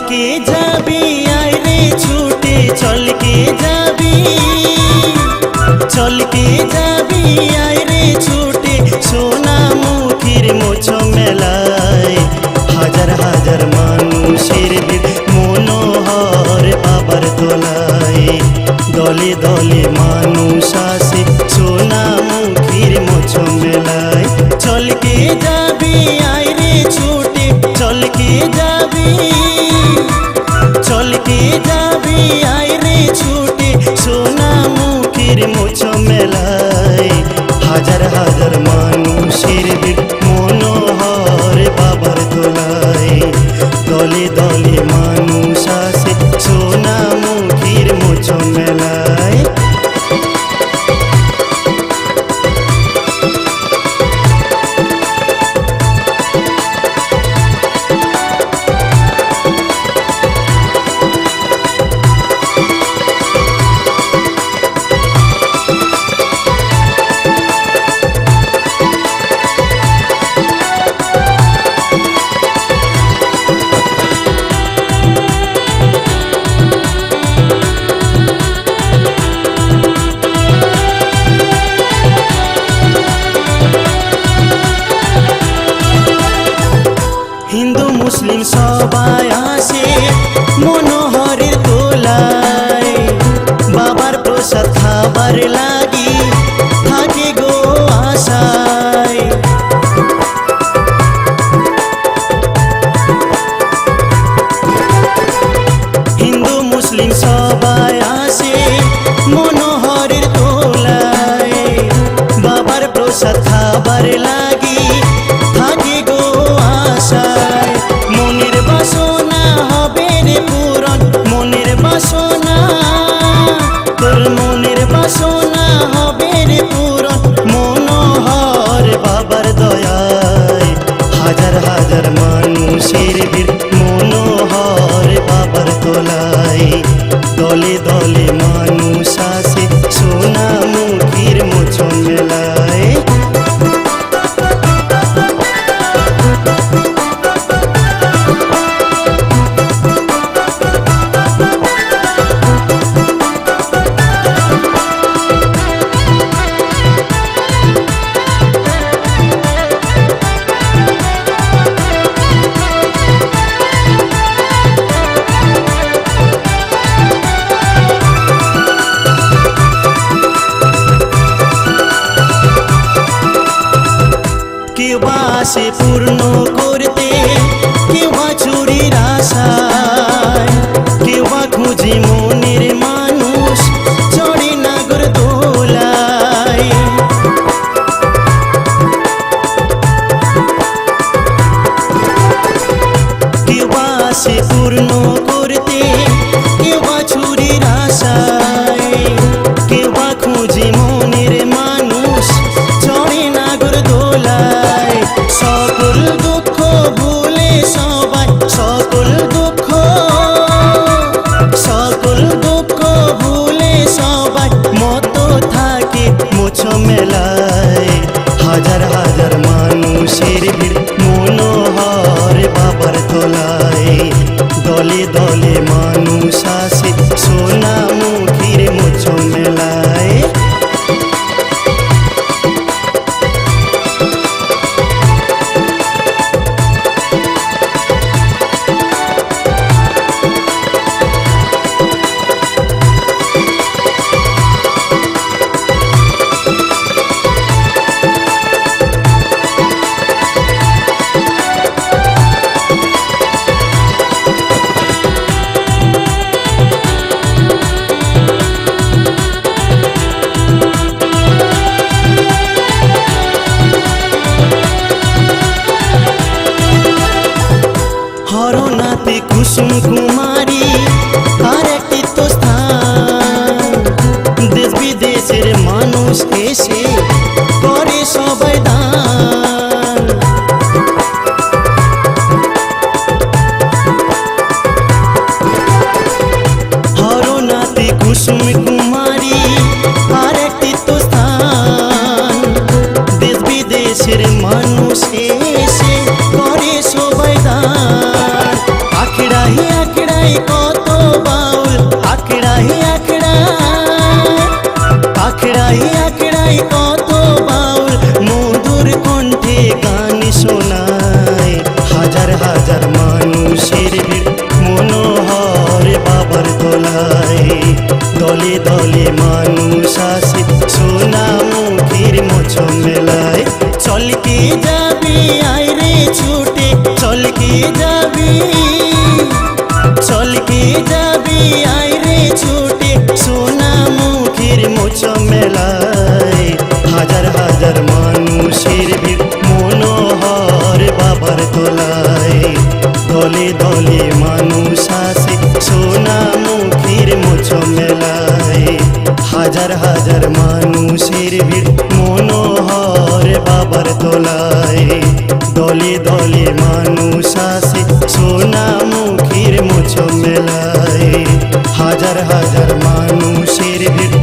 के जाबी आय रे छूटे चल के जाबी आय रे छूटे सोना मुखिर मोछ मेलाय हाजार हाजार मानुषेर ভিড় মনোহর বাবার দোলায় দলে দলে মানুষ আসে সোনা মুখের মোছ মেলায় চল के যাবি আয় রে ছুটে চল के যাবি আয় রে ছুটে সোনা মুখের মোছ মেলায় হাজার হাজার মানুষের ভিড় মনোহর বাবার দোলায় দলে দলে মানুষ আসে সোনা মুখের মোছ মেলায় हिंदू मुस्लिम सबाई आसे मनोहरेर तोलाय बाबार प्रसाद खाबार लागी थाके गो आशाय हिंदू मुस्लिम सबाई आसे मनोहरेर तोलाय बाबार प्रसाद खाबार लागी थाके गो आशाय মনের বাসনা হবে রে পূরণ মনের বাসনা তোর মনের বাসনা হবে রে পূরণ মনোহর বাবার দয়ায় হাজার হাজার মানুষের ভিড় মনোহর বাবার দোলায় দলে দলে মানুষ আসে সোনা মুখের মোছ মেলায় কেউ আসে পূর্ণ করতে কেউ চুরির আশায় কেউ খুঁজে মনের মানুষ চড়ে নাগর দোলায় কেউ আসে পূর্ণ করতে কেউ চুরির আশায় কেউ খুঁজে মনের মানুষ চড়ে নাগর দোলায় সকল দুঃখ ভুলে সবাই সকল দুঃখ ভুলে সবাই মতো থাকে মোছ মেলায় হাজার হাজার মানুষের ভিড় মনোহর বাবার দোলায় দলে দলে মানুষ আসে সোনা মুখের মোছ মেলায় হরনাথে কুসুম কুমারী আর একটি তো স্থান দেশ বিদেশের মানুষ এসে করে সবাই দান হরনাথে কুসুম কুমারী আর একটি তো স্থান দেশ বিদেশের মানুষ এসে করে সবাই দান আখড়া যাবি আয় রে ছুটে সোনা মুখের মোছ মেলায় হাজার হাজার মানুষের ভিড় মনোহর বাবার তোলায় দলে দলে মানুষ আসে সোনা মুখের মোছ মেলায় হাজার হাজার মানুষের ভিড় মনোহর বাবার তোলায় দলে দলে মানুষ আসে সোনা মুখের মোছ মেলায় হাজার হাজার মানুষের ভিড়